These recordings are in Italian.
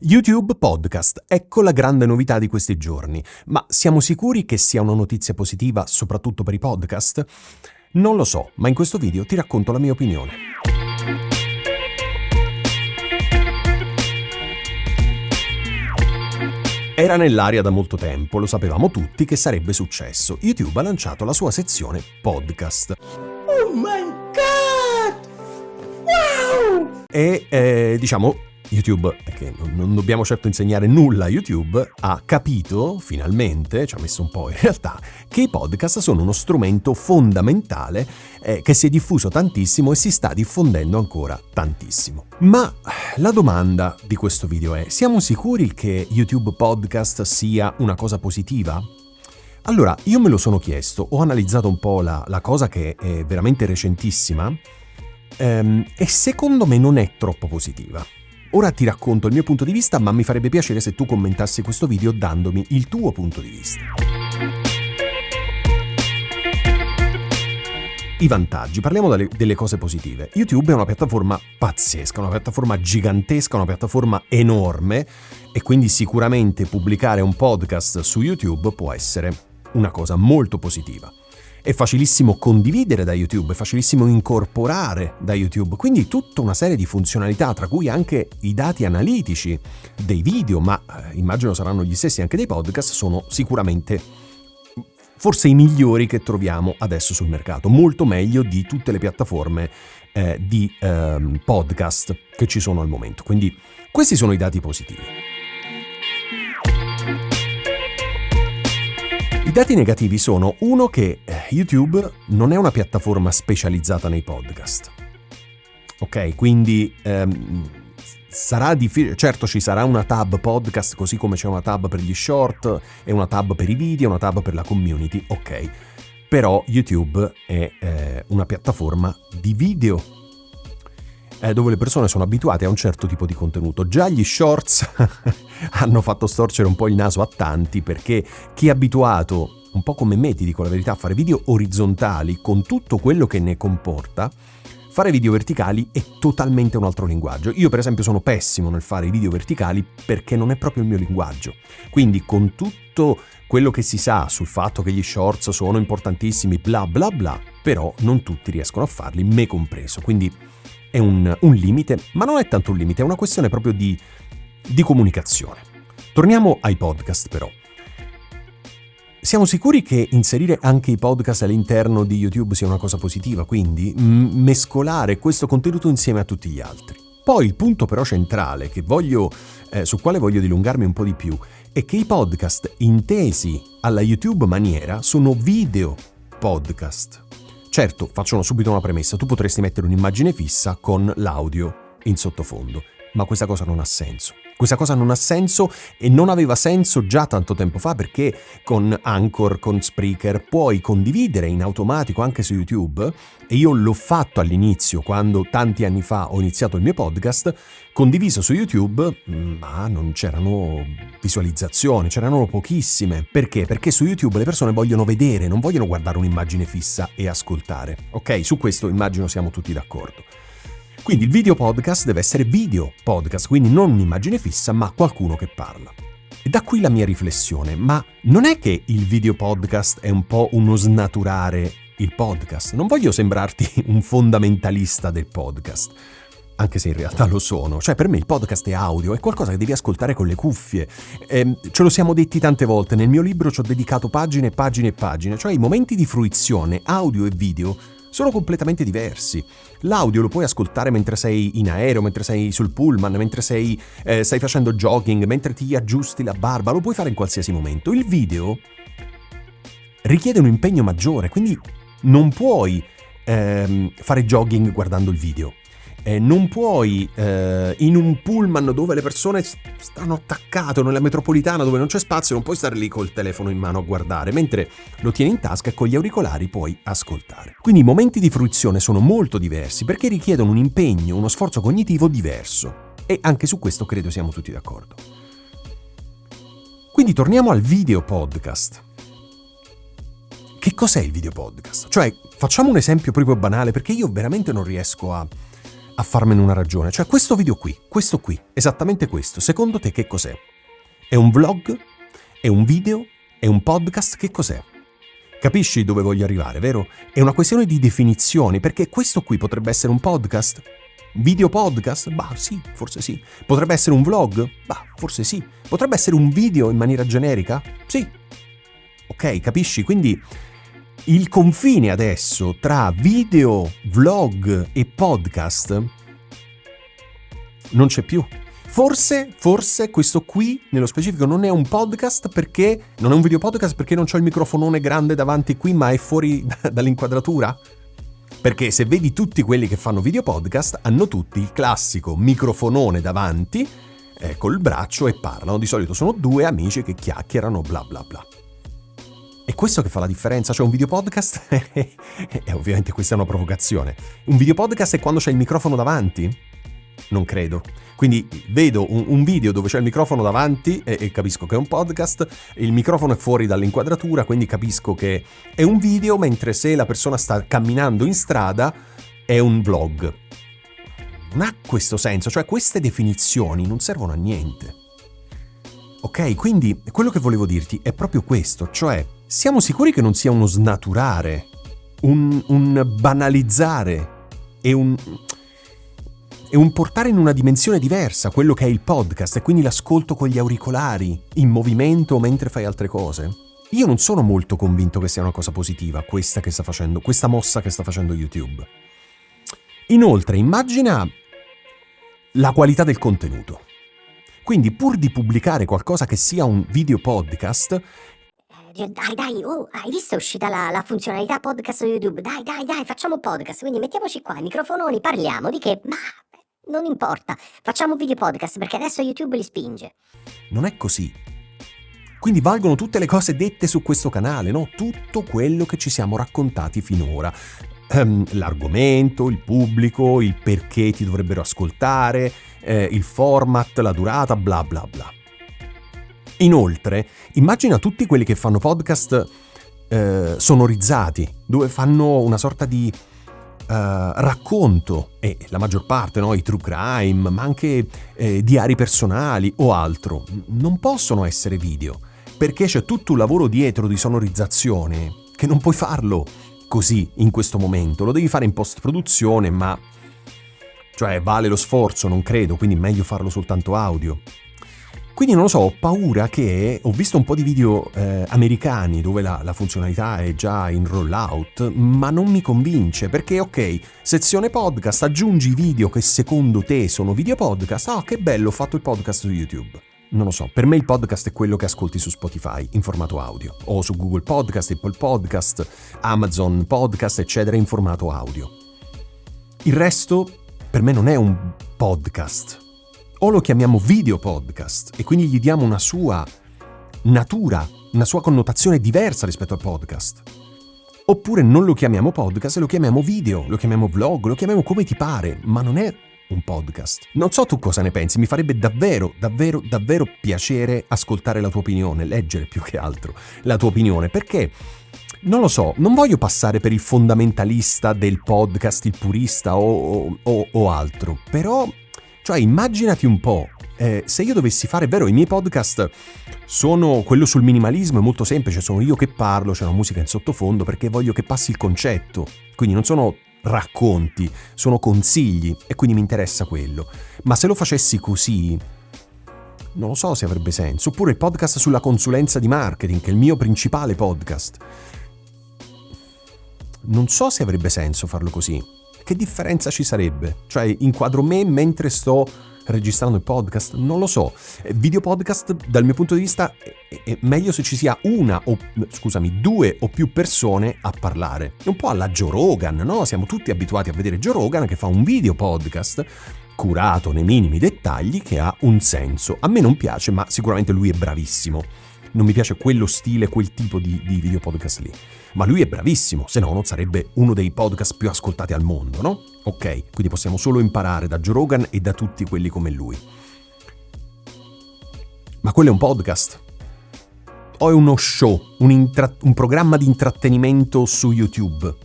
YouTube Podcast, ecco la grande novità di questi giorni. Ma siamo sicuri che sia una notizia positiva soprattutto per i podcast? Non lo so, ma in questo video ti racconto la mia opinione. Era nell'aria da molto tempo, lo sapevamo tutti che sarebbe successo. YouTube ha lanciato la sua sezione podcast. Oh my God! Wow! E YouTube, perché non dobbiamo certo insegnare nulla a YouTube, ha capito, finalmente, ci ha messo un po' in realtà, che i podcast sono uno strumento fondamentale che si è diffuso tantissimo e si sta diffondendo ancora tantissimo. Ma la domanda di questo video è: siamo sicuri che YouTube Podcast sia una cosa positiva? Allora, io me lo sono chiesto, ho analizzato un po' la cosa che è veramente recentissima e secondo me non è troppo positiva. Ora ti racconto il mio punto di vista, ma mi farebbe piacere se tu commentassi questo video dandomi il tuo punto di vista. I vantaggi, parliamo delle cose positive. YouTube è una piattaforma pazzesca, una piattaforma gigantesca, una piattaforma enorme e quindi sicuramente pubblicare un podcast su YouTube può essere una cosa molto positiva. È facilissimo condividere da YouTube, è facilissimo incorporare da YouTube, quindi tutta una serie di funzionalità, tra cui anche i dati analitici dei video, ma immagino saranno gli stessi anche dei podcast, sono sicuramente forse i migliori che troviamo adesso sul mercato, molto meglio di tutte le piattaforme di podcast che ci sono al momento. Quindi questi sono i dati positivi. I dati negativi sono, uno, che YouTube non è una piattaforma specializzata nei podcast. Ok, quindi sarà difficile, certo ci sarà una tab podcast così come c'è una tab per gli short e una tab per i video, una tab per la community, ok. Però YouTube è una piattaforma di video dove le persone sono abituate a un certo tipo di contenuto. Già gli shorts hanno fatto storcere un po' il naso a tanti, perché chi è abituato, un po' come me, ti dico la verità, a fare video orizzontali con tutto quello che ne comporta, fare video verticali è totalmente un altro linguaggio. Io per esempio sono pessimo nel fare i video verticali perché non è proprio il mio linguaggio. Quindi con tutto quello che si sa sul fatto che gli shorts sono importantissimi, bla bla bla, però non tutti riescono a farli, me compreso. Quindi è un limite, ma non è tanto un limite, è una questione proprio di comunicazione. Torniamo ai podcast però. Siamo sicuri che inserire anche i podcast all'interno di YouTube sia una cosa positiva, quindi mescolare questo contenuto insieme a tutti gli altri? Poi il punto però centrale sul quale voglio dilungarmi un po' di più è che i podcast intesi alla YouTube maniera sono video podcast. Certo, faccio subito una premessa, tu potresti mettere un'immagine fissa con l'audio in sottofondo, ma questa cosa non ha senso. Questa cosa non ha senso e non aveva senso già tanto tempo fa, perché con Anchor, con Spreaker puoi condividere in automatico anche su YouTube, e io l'ho fatto all'inizio quando tanti anni fa ho iniziato il mio podcast, condiviso su YouTube, ma non c'erano visualizzazioni, c'erano pochissime. Perché? Perché su YouTube le persone vogliono vedere, non vogliono guardare un'immagine fissa e ascoltare. Ok, su questo immagino siamo tutti d'accordo. Quindi il video podcast deve essere video podcast, quindi non un'immagine fissa, ma qualcuno che parla. E da qui la mia riflessione: ma non è che il video podcast è un po' uno snaturare il podcast? Non voglio sembrarti un fondamentalista del podcast, anche se in realtà lo sono. Cioè, per me il podcast è audio, è qualcosa che devi ascoltare con le cuffie. Ce lo siamo detti tante volte, nel mio libro ci ho dedicato pagine e pagine e pagine, cioè i momenti di fruizione audio e video sono completamente diversi. L'audio lo puoi ascoltare mentre sei in aereo, mentre sei sul pullman, mentre stai facendo jogging, mentre ti aggiusti la barba, lo puoi fare in qualsiasi momento. Il video richiede un impegno maggiore, quindi non puoi fare jogging guardando il video. Non puoi in un pullman dove le persone stanno attaccate, o nella metropolitana dove non c'è spazio, non puoi stare lì col telefono in mano a guardare, mentre lo tieni in tasca e con gli auricolari puoi ascoltare. Quindi i momenti di fruizione sono molto diversi perché richiedono un impegno, uno sforzo cognitivo diverso, e anche su questo credo siamo tutti d'accordo. Quindi torniamo al video podcast. Che cos'è il video podcast? Cioè, facciamo un esempio proprio banale, perché io veramente non riesco a a farmene una ragione. Cioè questo video qui, esattamente questo, secondo te che cos'è? È un vlog? È un video? È un podcast? Che cos'è? Capisci dove voglio arrivare, vero? È una questione di definizioni, perché questo qui potrebbe essere un podcast? Video podcast? Bah sì, forse sì. Potrebbe essere un vlog? Bah, forse sì. Potrebbe essere un video in maniera generica? Sì. Ok, capisci? Quindi il confine adesso tra video, vlog e podcast non c'è più. Forse questo qui, nello specifico, non è un podcast perché non è un video podcast perché non c'ho il microfonone grande davanti qui, ma è fuori dall'inquadratura? Perché se vedi tutti quelli che fanno video podcast, hanno tutti il classico microfonone davanti, col braccio e parlano. Di solito sono due amici che chiacchierano, bla bla bla. È questo che fa la differenza, cioè un video podcast, e ovviamente questa è una provocazione, un video podcast è quando c'è il microfono davanti? Non credo. Quindi vedo un video dove c'è il microfono davanti e capisco che è un podcast, il microfono è fuori dall'inquadratura, quindi capisco che è un video, mentre se la persona sta camminando in strada è un vlog. Non ha questo senso, cioè queste definizioni non servono a niente. Ok, quindi quello che volevo dirti è proprio questo, cioè siamo sicuri che non sia uno snaturare, un banalizzare e un portare in una dimensione diversa quello che è il podcast e quindi l'ascolto con gli auricolari, in movimento mentre fai altre cose? Io non sono molto convinto che sia una cosa positiva questa mossa che sta facendo YouTube. Inoltre, immagina la qualità del contenuto. Quindi pur di pubblicare qualcosa che sia un video podcast, Dai, oh, hai visto è uscita la funzionalità podcast su YouTube? Dai, facciamo podcast, quindi mettiamoci qua i microfononi, parliamo di che? Ma non importa, facciamo un video podcast perché adesso YouTube li spinge. non è così. Quindi valgono tutte le cose dette su questo canale, no? Tutto quello che ci siamo raccontati finora. L'argomento, il pubblico, il perché ti dovrebbero ascoltare, il format, la durata, bla bla bla. Inoltre, immagina tutti quelli che fanno podcast sonorizzati, dove fanno una sorta di racconto, e la maggior parte, no, i true crime, ma anche diari personali o altro, non possono essere video, perché c'è tutto un lavoro dietro di sonorizzazione che non puoi farlo così in questo momento, lo devi fare in post-produzione, ma cioè vale lo sforzo, non credo, quindi è meglio farlo soltanto audio. Quindi non lo so, ho paura che ho visto un po' di video americani dove la funzionalità è già in rollout, ma non mi convince, perché ok, sezione podcast, aggiungi video che secondo te sono video podcast, ah che bello, ho fatto il podcast su YouTube. Non lo so, per me il podcast è quello che ascolti su Spotify in formato audio, o su Google Podcast, Apple Podcast, Amazon Podcast, eccetera, in formato audio. Il resto per me non è un podcast. O lo chiamiamo video podcast e quindi gli diamo una sua natura, una sua connotazione diversa rispetto al podcast. Oppure non lo chiamiamo podcast e lo chiamiamo video, lo chiamiamo vlog, lo chiamiamo come ti pare, ma non è un podcast. Non so tu cosa ne pensi, mi farebbe davvero piacere ascoltare la tua opinione, leggere più che altro la tua opinione, perché non lo so, non voglio passare per il fondamentalista del podcast, il purista o altro, però cioè immaginati un po', se io dovessi fare, vero, i miei podcast sono quello sul minimalismo, è molto semplice, sono io che parlo, c'è una musica in sottofondo perché voglio che passi il concetto, quindi non sono racconti, sono consigli e quindi mi interessa quello. Ma se lo facessi così, non lo so se avrebbe senso. Oppure il podcast sulla consulenza di marketing, che è il mio principale podcast. Non so se avrebbe senso farlo così. Che differenza ci sarebbe? Cioè, inquadro me mentre sto registrando il podcast? Non lo so. Video podcast, dal mio punto di vista, è meglio se ci sia due o più persone a parlare. Un po' alla Joe Rogan, no? Siamo tutti abituati a vedere Joe Rogan che fa un video podcast curato nei minimi dettagli che ha un senso. A me non piace, ma sicuramente lui è bravissimo. Non mi piace quello stile, quel tipo di video podcast lì. Ma lui è bravissimo, se no non sarebbe uno dei podcast più ascoltati al mondo, no? Ok, quindi possiamo solo imparare da Joe Rogan e da tutti quelli come lui. Ma quello è un podcast? O è uno show, un programma di intrattenimento su YouTube?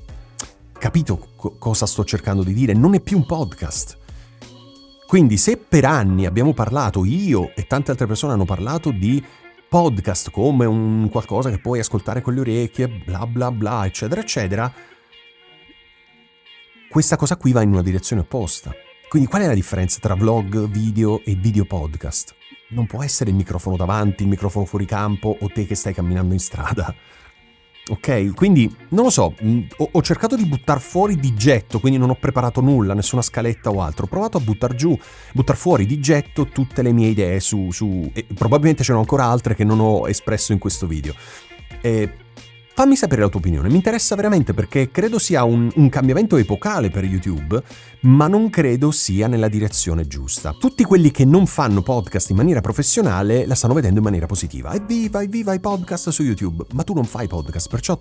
Capito cosa sto cercando di dire? Non è più un podcast. Quindi se per anni abbiamo parlato, io e tante altre persone hanno parlato di podcast come un qualcosa che puoi ascoltare con le orecchie, bla bla bla, eccetera, eccetera, questa cosa qui va in una direzione opposta. Quindi qual è la differenza tra vlog, video e video podcast? Non può essere il microfono davanti, il microfono fuori campo o te che stai camminando in strada. Ok? Quindi, non lo so, ho cercato di buttar fuori di getto, quindi non ho preparato nulla, nessuna scaletta o altro. Ho provato a buttar fuori di getto tutte le mie idee e probabilmente c'erano ancora altre che non ho espresso in questo video. Fammi sapere la tua opinione, mi interessa veramente perché credo sia un cambiamento epocale per YouTube, ma non credo sia nella direzione giusta. Tutti quelli che non fanno podcast in maniera professionale la stanno vedendo in maniera positiva. Evviva i podcast su YouTube, ma tu non fai podcast, perciò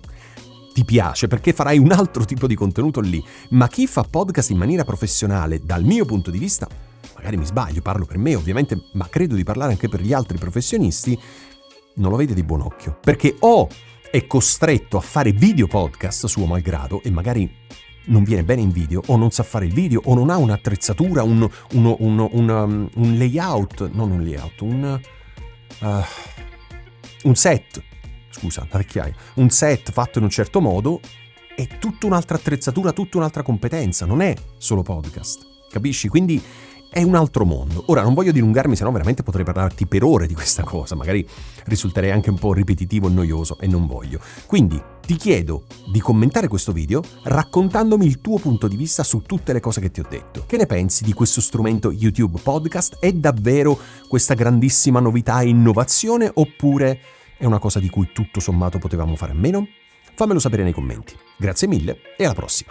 ti piace perché farai un altro tipo di contenuto lì. Ma chi fa podcast in maniera professionale, dal mio punto di vista, magari mi sbaglio, parlo per me ovviamente, ma credo di parlare anche per gli altri professionisti, non lo vede di buon occhio. Perché è costretto a fare video podcast suo malgrado e magari non viene bene in video o non sa fare il video o non ha un'attrezzatura, un layout, non un layout, un set, scusa, la vecchiaia, un set fatto in un certo modo è tutta un'altra attrezzatura, tutta un'altra competenza, non è solo podcast, capisci? Quindi è un altro mondo. Ora non voglio dilungarmi, sennò veramente potrei parlarti per ore di questa cosa, magari risulterei anche un po' ripetitivo e noioso e non voglio. Quindi ti chiedo di commentare questo video raccontandomi il tuo punto di vista su tutte le cose che ti ho detto. Che ne pensi di questo strumento YouTube Podcast? È davvero questa grandissima novità e innovazione oppure è una cosa di cui tutto sommato potevamo fare a meno? Fammelo sapere nei commenti. Grazie mille e alla prossima.